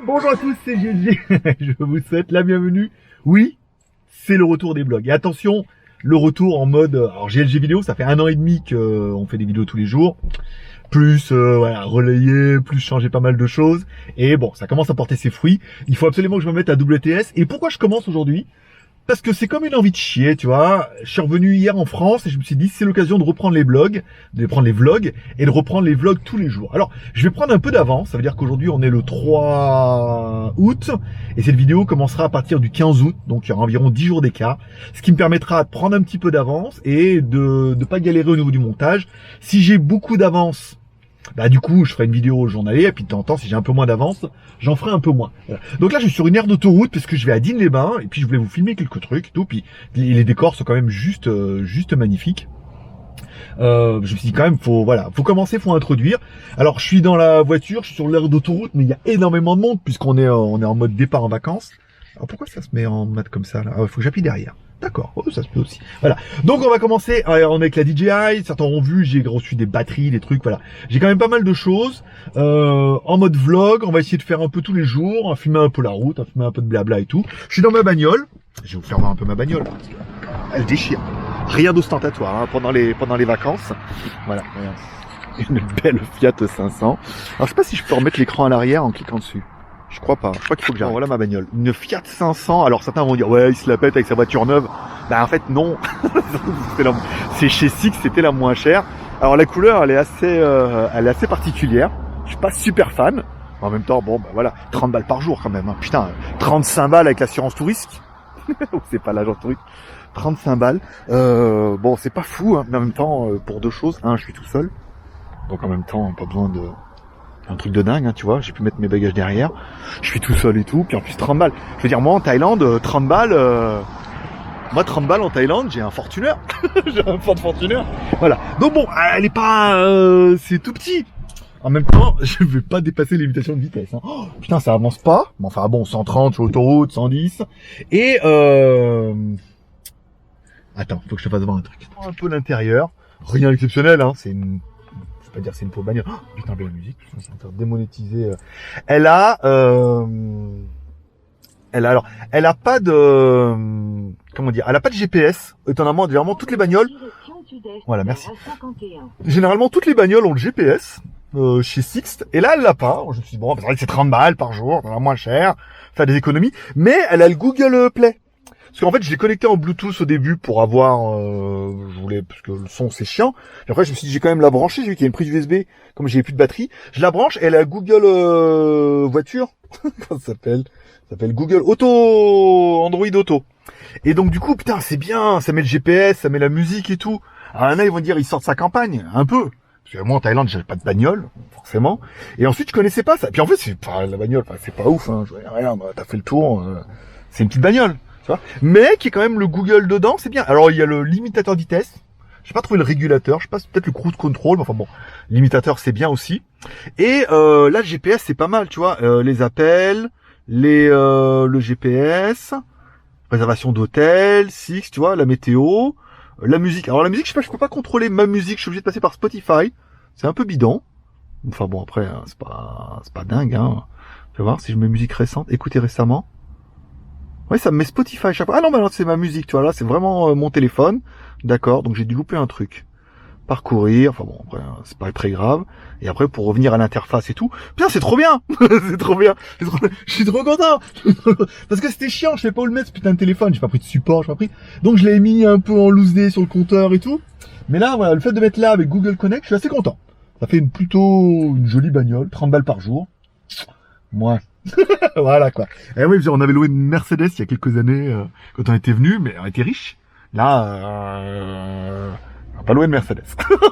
Bonjour à tous, c'est GLG, je vous souhaite la bienvenue. Oui, c'est le retour des blogs. Et attention, le retour en mode... Alors GLG vidéo, ça fait 1 an et demi qu'on fait des vidéos tous les jours. Plus voilà, relayer, plus changer pas mal de choses. Et bon, ça commence à porter ses fruits. Il faut absolument que je me mette à WTS. Et pourquoi je commence aujourd'hui ? Parce que c'est comme une envie de chier, tu vois. Je suis revenu hier en France et je me suis dit c'est l'occasion de reprendre les blogs, de reprendre les vlogs et de reprendre les vlogs tous les jours. Alors, je vais prendre un peu d'avance. Ça veut dire qu'aujourd'hui on est le 3 août et cette vidéo commencera à partir du 15 août. Donc il y aura environ 10 jours d'écart. Ce qui me permettra de prendre un petit peu d'avance et de pas galérer au niveau du montage. Si j'ai beaucoup d'avance, bah du coup je ferai une vidéo journalière et puis de temps en temps si j'ai un peu moins d'avance j'en ferai un peu moins. Voilà. Donc là je suis sur une aire d'autoroute parce que je vais à Digne-les-Bains et puis je voulais vous filmer quelques trucs et tout, puis les décors sont quand même juste magnifiques. Je me suis dit quand même faut commencer, faut introduire. Alors je suis dans la voiture, je suis sur l'aire d'autoroute mais il y a énormément de monde puisqu'on est en mode départ en vacances. Alors pourquoi ça se met en mode comme ça là ? Faut que j'appuie derrière. D'accord, oh, ça se peut aussi. Voilà. Donc on va commencer avec la DJI. Certains ont vu, j'ai reçu des batteries, des trucs, voilà. J'ai quand même pas mal de choses. En mode vlog, on va essayer de faire un peu tous les jours, on va filmer un peu la route, on va filmer un peu de blabla et tout. Je suis dans ma bagnole. Je vais vous faire voir un peu ma bagnole. Parce elle déchire. Rien d'ostentatoire hein, pendant les vacances. Voilà. Une belle Fiat 500. Alors je sais pas si je peux remettre l'écran à l'arrière en cliquant dessus. Je crois pas. Je crois qu'il faut que j'arrête. Voilà ma bagnole. Une Fiat 500. Alors certains vont dire ouais, il se la pète avec sa voiture neuve. Bah en fait non. C'est chez Six, c'était la moins chère. Alors la couleur, elle est assez particulière. Je suis pas super fan. En même temps, bon bah voilà, 30 balles par jour quand même. Hein. Putain, 35 balles avec l'assurance touriste. C'est pas l'agence touriste. 35 balles. Bon, c'est pas fou, hein, mais en même temps, pour deux choses. Un, je suis tout seul. Donc en même temps, pas besoin de... un truc de dingue, hein, tu vois, j'ai pu mettre mes bagages derrière, je suis tout seul et tout, puis en plus 30 balles. Je veux dire, moi en Thaïlande, 30 balles, moi 30 balles en Thaïlande, j'ai un Fortuner, j'ai un Ford Fortuner, voilà. Donc bon, elle est pas, c'est tout petit. En même temps, je vais pas dépasser les limitations de vitesse. Hein. Oh, putain, ça avance pas. Mais enfin bon, 130 sur l'autoroute, 110. Et attends, faut que je te fasse voir un truc. Un peu l'intérieur, rien d'exceptionnel, hein, c'est une... pas dire c'est une pauvre bagnole. Oh, putain, belle musique, c'est en train de démonétiser. Elle a pas de comment dire, elle a pas de GPS. Étonnamment, généralement toutes les bagnoles. Voilà, merci. Généralement toutes les bagnoles ont le GPS chez Sixt et là elle l'a pas. Je me suis dit bon, c'est vrai que c'est 30 balles par jour, ça va moins cher, faire des économies, mais elle a le Google Play. Parce qu'en fait, je l'ai connecté en Bluetooth au début pour avoir, je voulais, parce que le son c'est chiant. Et après, je me suis dit, j'ai quand même la brancher, j'ai vu qu'il y a une prise USB, comme j'ai plus de batterie. Je la branche, et elle a Google voiture. Comment ça s'appelle ? Ça s'appelle Google Auto, Android Auto. Et donc du coup, putain, c'est bien, ça met le GPS, ça met la musique et tout. Alors là, ils vont dire, ils sortent sa campagne, un peu. Parce que moi, en Thaïlande, j'avais pas de bagnole, forcément. Et ensuite, je connaissais pas ça. Puis en fait, c'est pas la bagnole, enfin, c'est pas ouf, hein. Je voyais rien, t'as fait le tour, c'est une petite bagnole. Mais qui est quand même le Google dedans, c'est bien. Alors il y a le limitateur de vitesse. J'ai pas trouvé le régulateur, je sais pas, c'est peut-être le cruise control, mais enfin bon, limitateur c'est bien aussi. Et là le GPS c'est pas mal, tu vois, les appels, le GPS, réservation d'hôtel, Six, tu vois, la météo, la musique. Alors la musique, je sais pas, je peux pas contrôler ma musique, je suis obligé de passer par Spotify. C'est un peu bidon. Enfin bon après, hein, c'est pas dingue, hein. Tu vas voir si je mets musique récente, écoutez récemment. Ouais, ça me met Spotify à chaque fois. Ah non, mais alors c'est ma musique, tu vois, là, c'est vraiment mon téléphone. D'accord, donc j'ai dû louper un truc. Parcourir, enfin bon, après, c'est pas très grave. Et après, pour revenir à l'interface et tout, putain, c'est trop bien. C'est trop bien. Je suis trop content. Parce que c'était chiant, je savais pas où le mettre, ce putain de téléphone. J'ai pas pris de support, j'ai pas pris. Donc je l'ai mis un peu en loose day sur le compteur et tout. Mais là, voilà, le fait de mettre là avec Google Connect, je suis assez content. Ça fait plutôt une jolie bagnole, 30 balles par jour. Moi. Voilà quoi. Et oui, on avait loué une Mercedes il y a quelques années quand on était venu, mais on était riche. Là, on n'a pas loué une Mercedes.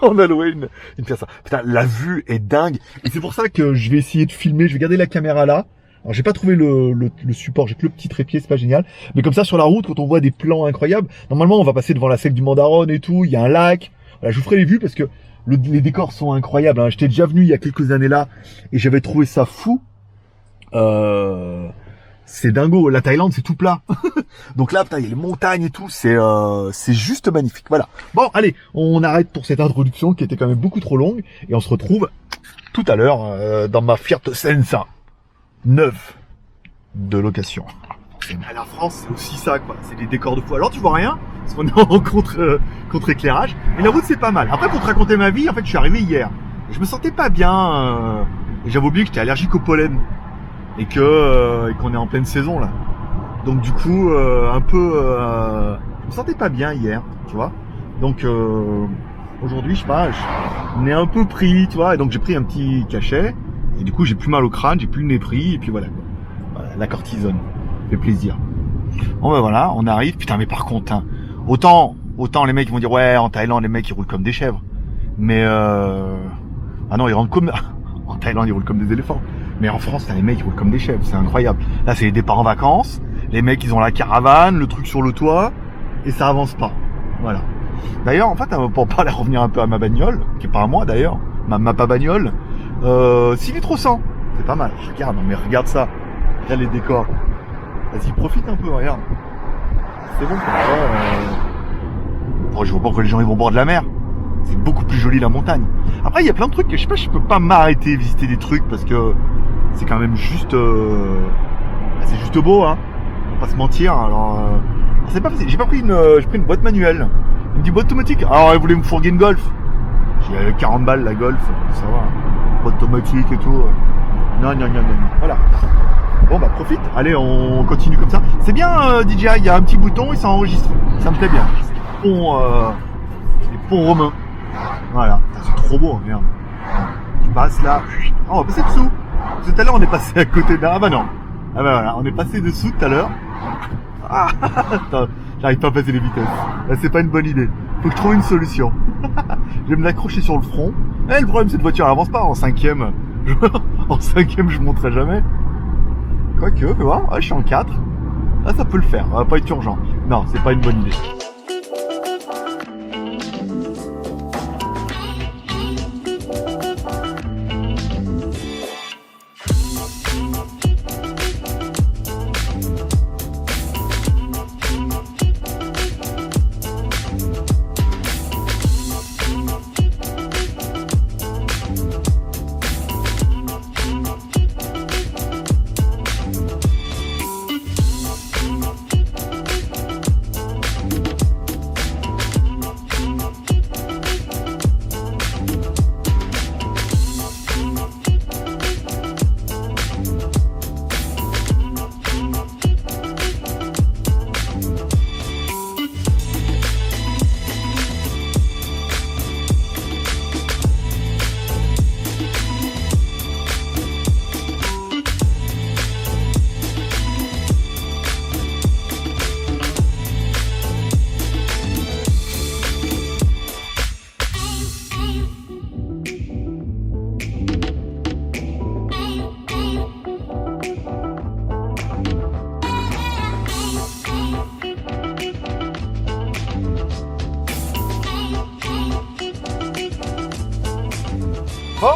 On a loué une Fiat. Putain, la vue est dingue. Et c'est pour ça que je vais essayer de filmer. Je vais garder la caméra là. Alors j'ai pas trouvé le support, j'ai que le petit trépied, c'est pas génial. Mais comme ça sur la route, quand on voit des plans incroyables, normalement on va passer devant la sec du Mandaron et tout. Il y a un lac. Voilà, je vous ferai les vues parce que les décors sont incroyables. Hein. J'étais déjà venu il y a quelques années là et j'avais trouvé ça fou. c'est dingo. La Thaïlande, c'est tout plat. Donc là, putain, il y a les montagnes et tout. C'est juste magnifique. Voilà. Bon, allez, on arrête pour cette introduction qui était quand même beaucoup trop longue. Et on se retrouve tout à l'heure dans ma Fiat Senza neuve de location. La France, c'est aussi ça, quoi. C'est des décors de fou. Alors, tu vois rien, parce qu'on est en contre-éclairage. Mais la route, c'est pas mal. Après, pour te raconter ma vie, en fait, je suis arrivé hier. Et je me sentais pas bien. Et j'avais oublié que j'étais allergique au pollen. Et qu'on est en pleine saison, là. Donc, du coup, je me sentais pas bien hier, tu vois. Donc, aujourd'hui, je sais pas, on est un peu pris, tu vois. Et donc, j'ai pris un petit cachet. Et du coup, j'ai plus mal au crâne, j'ai plus le nez pris. Et puis voilà, quoi. Voilà, la cortisone. Fait plaisir. Bon ben voilà, on arrive. Putain, mais par contre, hein, autant les mecs vont dire ouais, en Thaïlande les mecs ils roulent comme des chèvres, mais ah non, ils rentrent comme en Thaïlande ils roulent comme des éléphants, mais en France là, les mecs ils roulent comme des chèvres, c'est incroyable. Là c'est les départs en vacances, les mecs ils ont la caravane, le truc sur le toit et ça avance pas. Voilà. D'ailleurs en fait pour pas revenir un peu à ma bagnole, qui est pas à moi d'ailleurs, ma pas bagnole, 6 litres 100, c'est pas mal. Regarde, mais regarde ça, regarde les décors. Vas-y, profite un peu, regarde. C'est bon, je vois pas que les gens ils vont boire de la mer. C'est beaucoup plus joli la montagne. Après, il y a plein de trucs que je sais pas, je peux pas m'arrêter visiter des trucs parce que c'est quand même juste, c'est juste beau, hein. On va pas se mentir. Alors, c'est pas facile. J'ai pris une boîte manuelle, une petite boîte automatique. Alors, elle voulait me fourguer une Golf. J'ai 40 balles la Golf, ça va. Boîte automatique et tout. Non. Voilà. Bon bah profite, allez on continue comme ça. C'est bien DJI, il y a un petit bouton et ça enregistre. Ça me plaît bien. Les ponts romains. Voilà, c'est trop beau, merde. Tu passes là. Oh, on va passer dessous. Tout à l'heure on est passé à côté d'un. Ah bah non. Ah bah voilà, on est passé dessous tout à l'heure. Ah, attends, j'arrive pas à passer les vitesses. Là, c'est pas une bonne idée. Faut que je trouve une solution. Je vais me l'accrocher sur le front. Eh, le problème cette voiture elle avance pas en cinquième. En cinquième je monterai jamais. Quoique, tu vois, je suis en 4. Là, ça peut le faire, ça va pas être urgent. Non, c'est pas une bonne idée.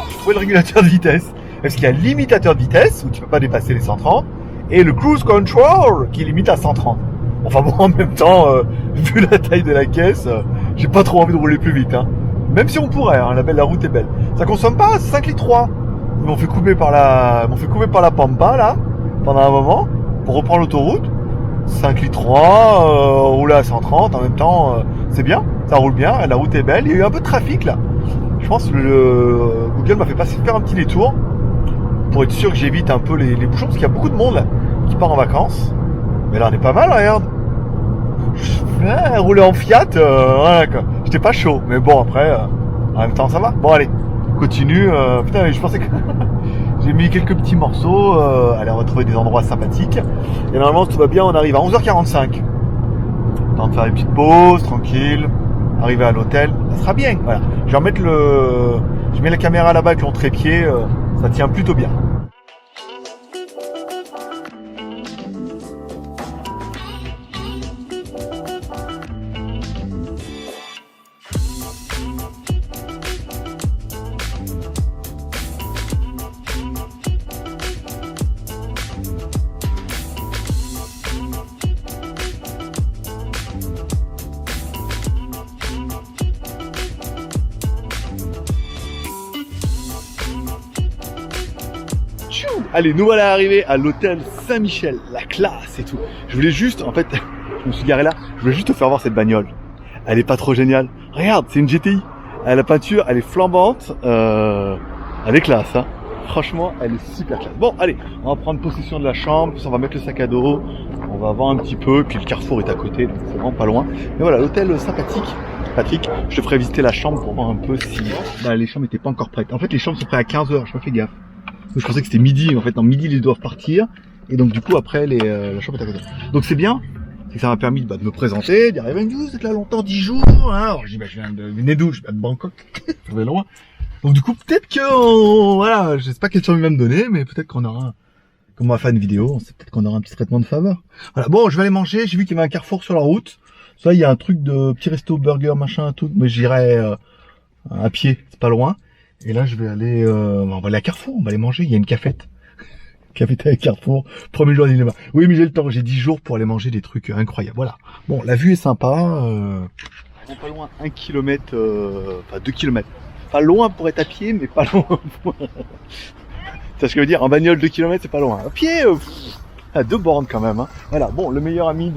J'ai trouvé le régulateur de vitesse. Parce qu'il y a le limitateur de vitesse, où tu peux pas dépasser les 130, et le cruise control, qui limite à 130. Enfin bon, en même temps, vu la taille de la caisse, j'ai pas trop envie de rouler plus vite. Hein. Même si on pourrait, hein, la route est belle. Ça consomme pas 5 litres 3. Ils m'ont fait couper par la Pampa, là, pendant un moment, pour reprendre l'autoroute. 5 litres 3, rouler à 130, en même temps, c'est bien, ça roule bien, la route est belle. Il y a eu un peu de trafic, là. Je pense que Google m'a fait faire un petit détour pour être sûr que j'évite un peu les bouchons, parce qu'il y a beaucoup de monde là, qui part en vacances. Mais là on est pas mal, regarde. Rouler en Fiat, voilà quoi. J'étais pas chaud, mais bon après, en même temps ça va. Bon allez, continue. Putain, je pensais que j'ai mis quelques petits morceaux. Allez, on va trouver des endroits sympathiques. Et normalement tout va bien, on arrive à 11h45. Temps de faire une petite pause, tranquille. Arriver à l'hôtel, ça sera bien. Voilà. Je vais remettre je mets la caméra là-bas avec mon trépied, ça tient plutôt bien. Allez, nous voilà arrivés à l'hôtel Saint-Michel, la classe et tout. Je voulais juste, en fait, je me suis garé là, je voulais juste te faire voir cette bagnole. Elle est pas trop géniale. Regarde, c'est une GTI. La peinture, elle est flambante. Elle est classe, hein. Franchement, elle est super classe. Bon, allez, on va prendre possession de la chambre, puis on va mettre le sac à dos, on va voir un petit peu, puis le Carrefour est à côté, donc c'est vraiment pas loin. Mais voilà, l'hôtel sympathique. Patrick, je te ferai visiter la chambre pour voir un peu si les chambres n'étaient pas encore prêtes. En fait, les chambres sont prêtes à 15h, je pas fait gaffe. Donc, je pensais que c'était midi, en fait, en midi, ils doivent partir. Et donc, du coup, après, la chambre est à côté. Donc, c'est bien. C'est que ça m'a permis de me présenter, de dire, vous êtes là longtemps, 10 jours. Hein. Alors, je dis, je viens de Nédou, je viens de Bangkok. Ça va loin. Donc, du coup, peut-être que, voilà, je sais pas quelle chambre il va me donner, mais peut-être qu'on aura, comme on va faire une vidéo, peut-être qu'on aura un petit traitement de faveur. Voilà, bon, je vais aller manger. J'ai vu qu'il y avait un Carrefour sur la route. Ça, il y a un truc de petit resto, burger, machin, tout. Mais j'irai à pied, c'est pas loin. Et là, je vais aller, on va aller à Carrefour, on va aller manger. Il y a une cafette. Cafetière à Carrefour. Premier jour d'Inema. Oui, mais j'ai le temps. J'ai 10 jours pour aller manger des trucs incroyables. Voilà. Bon, la vue est sympa. Pas loin, 1 km, enfin 2 km. Pas loin pour être à pied, mais pas loin pour... C'est ce que je veux dire. En bagnole, 2 km, c'est pas loin. À pied, à 2 bornes quand même. Hein. Voilà. Bon, le meilleur ami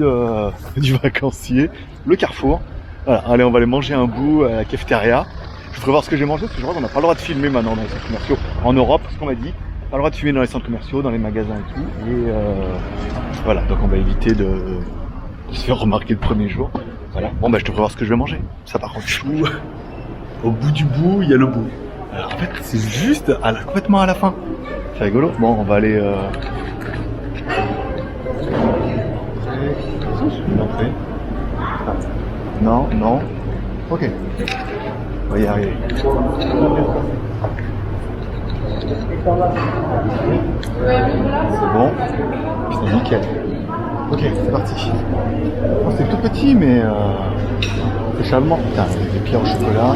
du vacancier, le Carrefour. Voilà. Allez, on va aller manger un bout à la cafétéria. Je voudrais voir ce que j'ai mangé parce que je crois qu'on n'a pas le droit de filmer maintenant dans les centres commerciaux. En Europe, ce qu'on m'a dit, pas le droit de filmer dans les centres commerciaux, dans les magasins et tout. Et voilà, donc on va éviter de se faire remarquer le premier jour. Voilà. Bon, je devrais voir ce que je vais manger. Ça, par contre, chou. Au bout du bout, il y a le bout. Alors, en fait, c'est juste complètement à la fin. C'est rigolo. Bon, on va aller. Non, non. Ok. On va y arriver. C'est bon. C'est nickel. Ok, c'est parti. Oh, c'est tout petit, mais c'est charmant. Putain, des pierres au chocolat.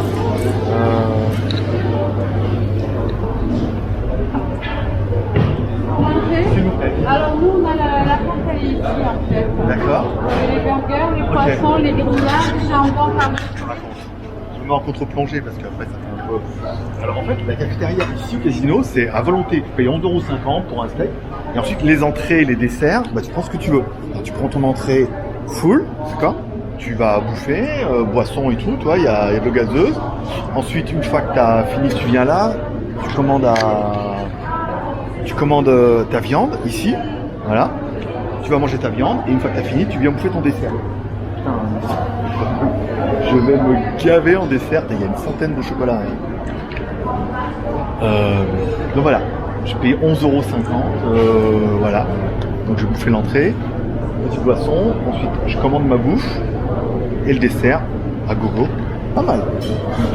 Alors nous on a la frontale ici en fait. D'accord. Les burgers, les poissons, les grillades, les jambons, pardon. Je me mets en contre-plongée parce qu'après ça fait un peu... Alors en fait la cafétéria ici au casino c'est à volonté. Tu payes 11,50 € pour un steak. Et ensuite les entrées et les desserts, tu prends ce que tu veux. Alors, tu prends ton entrée full, d'accord. Tu vas bouffer, boisson et tout, toi, il y a de l'eau gazeuse. Ensuite une fois que tu as fini, tu viens là, tu commandes ta viande ici, voilà. Tu vas manger ta viande et une fois que tu as fini, tu viens bouffer ton dessert. Putain, je vais me gaver en dessert. Il y a une centaine de chocolats. Donc voilà, j'ai payé 11,50 €. Voilà. Donc j'ai bouffé l'entrée, petite boisson. Ensuite, je commande ma bouffe et le dessert à gogo. Pas mal.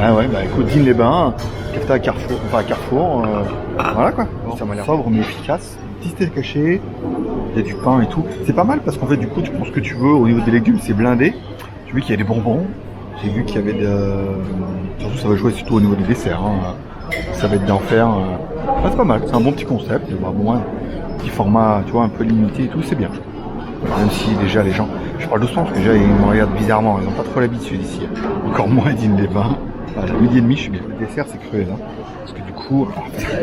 Ah ouais, écoute, Digne-les-Bains, café à Carrefour, voilà quoi. Ça m'a l'air sobre mais efficace. Petit steak caché, il y a du pain et tout. C'est pas mal parce qu'en fait, du coup, tu prends ce que tu veux. Au niveau des légumes, c'est blindé. J'ai vu qu'il y a des bonbons. J'ai vu qu'il y avait surtout, ça va jouer surtout au niveau des desserts. Hein. Ça va être d'enfer. C'est pas mal. C'est un bon petit concept. Bon, un petit format, tu vois, un peu limité et tout. C'est bien. Même si déjà les gens, je parle doucement parce que déjà ils me regardent bizarrement, ils n'ont pas trop l'habitude ici. Encore moins Digne-les-Bains. Voilà, midi et demi, je suis bien. Le dessert c'est cruel, hein. Parce que du coup,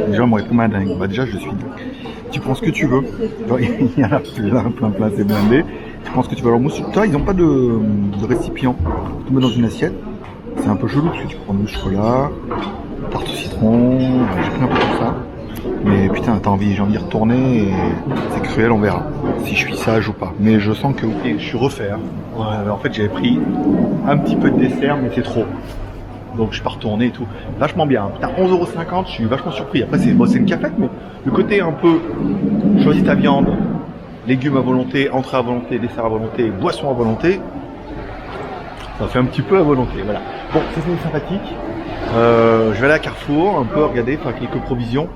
les gens m'auraient pris ma dingue. Déjà je suis. Tu prends ce que tu veux. Il y en a plein, c'est blindé. Tu prends ce que tu veux. Alors mousse, toi ils n'ont pas de récipient. Tu mets dans une assiette. C'est un peu chelou parce que tu prends du chocolat, tarte au citron, j'ai pris un peu tout ça. Mais putain, j'ai envie de retourner et c'est cruel, on verra si je suis sage ou pas. Mais je sens que je suis refait. Hein. Ouais, en fait, j'avais pris un petit peu de dessert, mais c'est trop. Donc je suis pas retourné et tout. Vachement bien. Putain, 11,50 €, je suis vachement surpris. Après, c'est une cafette, mais le côté un peu choisis ta viande, légumes à volonté, entrée à volonté, dessert à volonté, boisson à volonté. Ça fait un petit peu à volonté, voilà. Bon, c'est sympathique. Je vais aller à Carrefour, un peu regarder, faire quelques provisions.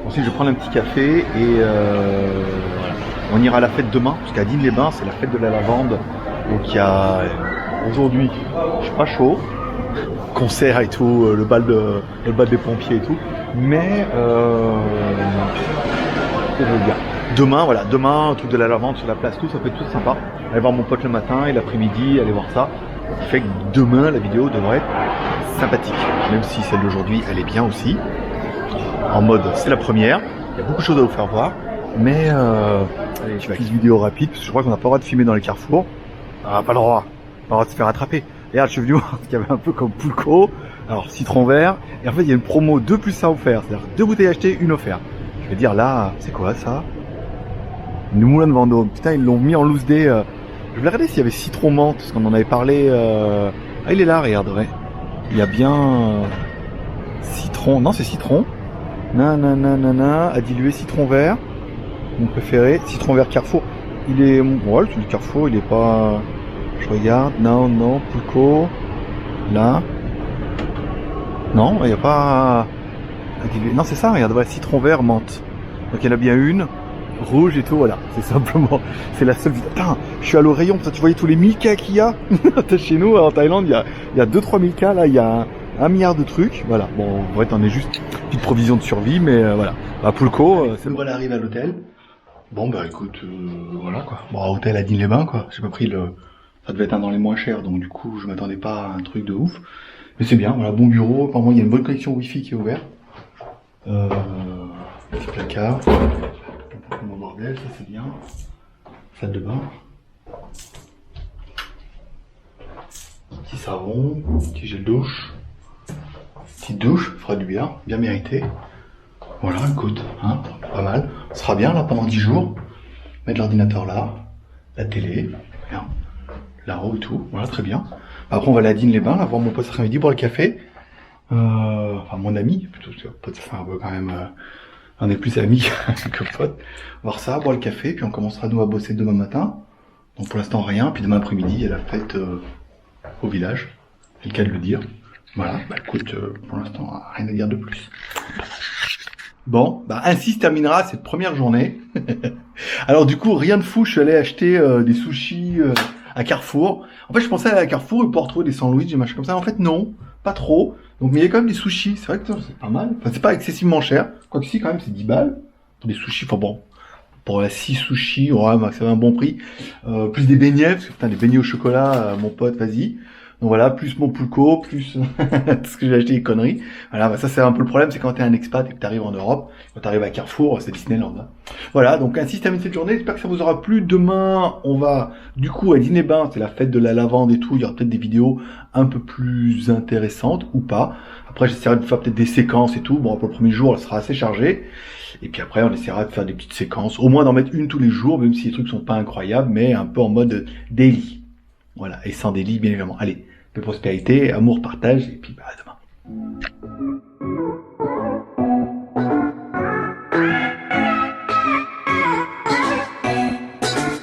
Ensuite, je vais prendre un petit café et voilà. On ira à la fête demain, parce qu'à Digne-les-Bains, c'est la fête de la lavande. Donc il y a aujourd'hui, je suis pas chaud, concert et tout, le bal des pompiers et tout. Mais je veux dire. Demain, truc de la lavande sur la place, tout, ça peut être tout sympa. Aller voir mon pote le matin et l'après-midi, aller voir ça. Ce qui fait que demain, la vidéo devrait être sympathique. Même si celle d'aujourd'hui, elle est bien aussi. En mode, c'est la première. Il y a beaucoup de choses à vous faire voir, mais allez, je vais une vidéo rapide parce que je crois qu'on n'a pas le droit de filmer dans les carrefours. Ah, pas le droit. Pas le droit de se faire attraper. Regarde, je suis venu voir qu'il y avait un peu comme Poulco, alors citron vert, et en fait il y a une promo 2 plus 1 offert, c'est-à-dire 2 bouteilles achetées, 1 offerte. Je vais dire là, c'est quoi ça? Une moulin de Vendôme. Putain, ils l'ont mis en loose day. Je voulais regarder s'il y avait citron menthe, parce qu'on en avait parlé. Ah, il est là, regarde, ouais. Il y a bien citron. Non, c'est citron. Nanana, à diluer citron vert. Mon préféré, citron vert Carrefour. Il est, ouais, le Carrefour, il est pas. Je regarde. Non, Poulco. Là. Non, il n'y a pas. À diluer. Non, c'est ça. Regarde, voilà, citron vert menthe. Donc il y en a bien une. Rouge et tout, voilà, c'est simplement, c'est la seule. Putain, je suis à l'Orayon, tu voyais tous les 1000 cas qu'il y a. Chez nous, en Thaïlande, il y a 2-3 000 cas, là, il y a un milliard de trucs, voilà. Bon, en vrai, t'en es juste une petite provision de survie, mais voilà. Bah, Poulco, c'est bon. Voilà, arrive à l'hôtel. Bon, bah, écoute, voilà, quoi. Bon, à hôtel à Digne-les-Bains, quoi. J'ai pas pris ça devait être un dans les moins chers, donc du coup, je m'attendais pas à un truc de ouf. Mais c'est bien, voilà, bon bureau. Apparemment, il y a une bonne connexion Wi-Fi qui est ouverte. Petit placard. Mon bordel, ça c'est bien. Salle de bain. Petit savon, petit gel douche. Petite douche, fera du bien, bien mérité. Voilà, écoute, hein, pas mal. Ce sera bien là pendant 10 jours. Mettre l'ordinateur là, la télé, bien. Là-haut et tout, voilà, très bien. Après on va aller à Digne-les-Bains, là, voir mon pote cet après-midi, boire le café. Enfin mon ami, plutôt, pote, enfin quand même... on est plus amis que potes. Voir ça, boire le café, puis on commencera nous à bosser demain matin. Donc pour l'instant rien, puis demain après-midi, il y a la fête au village. C'est le cas de le dire. Voilà, bah écoute, pour l'instant, rien à dire de plus. Bon, bah ainsi se terminera cette première journée. Alors du coup, rien de fou, je suis allé acheter des sushis à Carrefour. En fait, je pensais aller à Carrefour et pouvoir trouver des sandwichs, des machins comme ça. En fait, non, pas trop. Donc, mais il y a quand même des sushis. C'est vrai que c'est pas mal. Enfin, c'est pas excessivement cher. Quoique si, quand même, c'est 10 balles. Pour des sushis, enfin bon. Pour 6 sushis, ouais, bah, ça va un bon prix. Plus des beignets, parce que putain, des beignets au chocolat, mon pote, vas-y. Donc voilà, plus mon Poulco, plus tout ce que j'ai acheté, les conneries. Voilà, bah ça c'est un peu le problème, c'est quand t'es un expat et que t'arrives en Europe, quand t'arrives à Carrefour, c'est Disneyland. Hein. Voilà, donc ainsi se termine cette journée, j'espère que ça vous aura plu. Demain, on va du coup à Digne-les-Bains, c'est la fête de la lavande et tout, il y aura peut-être des vidéos un peu plus intéressantes ou pas. Après j'essaierai de faire peut-être des séquences et tout, bon pour le premier jour elle sera assez chargée. Et puis après on essaiera de faire des petites séquences, au moins d'en mettre une tous les jours, même si les trucs sont pas incroyables, mais un peu en mode daily. Voilà, et sans daily bien évidemment. Allez, de prospérité, amour, partage, et puis bah à demain.